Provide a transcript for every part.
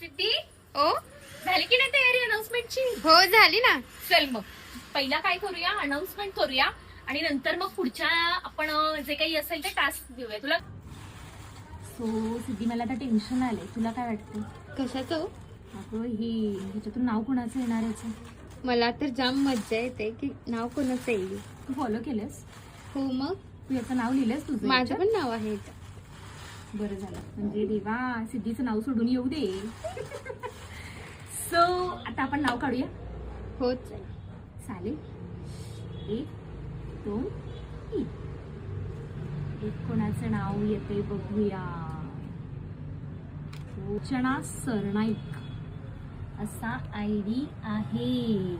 सिद्धी ओ झाली की नाही तयारी अनाउन्समेंटची? हो झाली ना. चल मग पहिला काय करूया, अनाउन्समेंट करूया आणि नंतर मग पुढच्या आपण जे काही असेल ते टास्क देऊया तुला. सो सिद्धी मला आता टेन्शन आलंय, तुला काय वाटतं? कशाचं? अगं ह्याच्यातून नाव कोणाचं येणार याचं? मला तर जाम मज्जा येते की नाव कोणाचं येईल. तू फॉलो केलंस? हो मग तू याचं नाव लिहिलंस तुझं? माझं पण नाव आहे. बरं झालं, म्हणजे देवा सिद्धीचं नाव सोडून येऊ दे. सो आता आपण नाव काढूया. हो चालेल. 1 2 3. एक कोणाचं नाव येते बघूया. अर्चना सरनाईक असा आयडी आहे.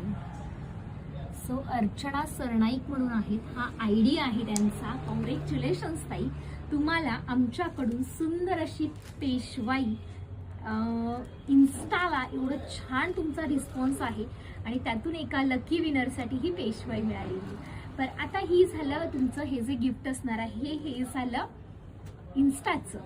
सो अर्चना सरनाईक म्हणून आहेत, हा आयडी आहे त्यांचा. कॉंग्रॅच्युलेशन्स ताई, तुम्हाला आमच्याकडून सुंदर अशी पेशवाई. इन्स्टाला एवढं छान तुमचा रिस्पॉन्स आहे आणि त्यातून एका लकी विनरसाठी ही पेशवाई मिळालेली. पण आता ही झालं तुमचं हे जे गिफ्ट असणार आहे हे झालं इन्स्टाचं.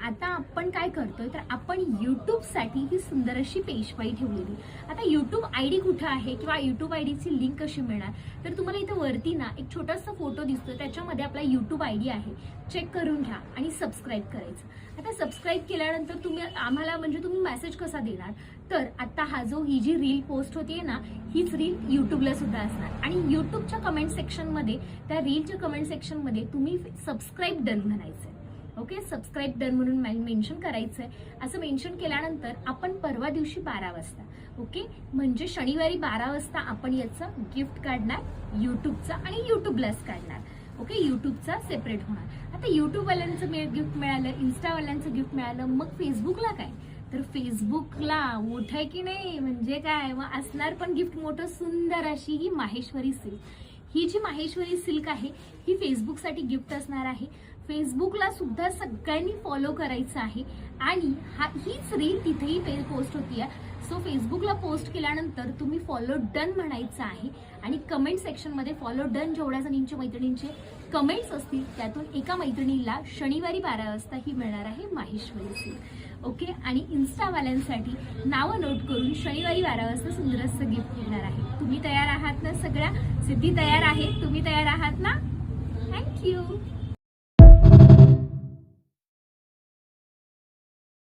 आता आपण काय करतोय तर आपण यूट्यूबसाठी ही सुंदर अशी पेशवाई ठेवलेली. आता यूट्यूब आयडी कुठं आहे किंवा यूट्यूब आयडीची लिंक कशी मिळणार, तर तुम्हाला इथं वरती ना एक छोटासा फोटो दिसतो, त्याच्यामध्ये आपला यूट्यूब आयडी आहे. चेक करून घ्या आणि सबस्क्राईब करायचं. आता सबस्क्राईब केल्यानंतर तुम्ही आम्हाला म्हणजे तुम्ही मेसेज कसा देणार, तर आता ही जी रील पोस्ट होतीये ना, हीच रील यूट्यूबला सुद्धा असणार आणि यूट्यूबच्या कमेंट सेक्शनमध्ये, त्या रीलच्या कमेंट सेक्शनमध्ये तुम्ही सबस्क्राईब डन म्हणायचंय. ओके, सबस्क्राईब डन म्हणून मेन्शन करायचंय. असं मेन्शन केल्यानंतर आपण परवा दिवशी 12 वाजता, ओके, म्हणजे शनिवारी 12 वाजता आपण याचं गिफ्ट काढणार यूट्यूबचा आणि यूट्यूबलाच काढणार. ओके, यूट्यूबचा सेपरेट होणार. आता यूट्यूबवाल्यांचं गिफ्ट मिळालं, इन्स्टावाल्यांचं गिफ्ट मिळालं, मग फेसबुकला काय, तर फेसबुकला मोठं आहे की नाही, म्हणजे काय मग असणार पण गिफ्ट मोठं. सुंदर अशी ही माहेश्वरी सिल्क. ही जी माहेश्वरी सिल्क आहे ही फेसबुकसाठी गिफ्ट असणार आहे. फेसबुकला सुद्धा सगळ्यांनी फॉलो करायचं आहे आणि हीच रील तिथेही पोस्ट होतीये. सो फेसबुकला पोस्ट केल्यानंतर तुम्ही फॉलो डन म्हणायचं आहे आणि कमेंट सेक्शनमध्ये फॉलो डन जेवढ्या जणींचे मैत्रिणींचे कमेंट्स असतील त्यातून एका मैत्रिणीला शनिवारी 12 वाजता ही मिळणार आहे माहेश्वरी सिल्क. ओके, आणि इन्स्टावाल्यांसाठी नावं नोट करून शनिवारी 12 वाजता सुंदर असं गिफ्ट मिळणार आहे. तुम्ही तयार आहात ना सगळ्या? सिद्धी तयार आहे, तुम्ही तयार आहात ना? थँक्यू.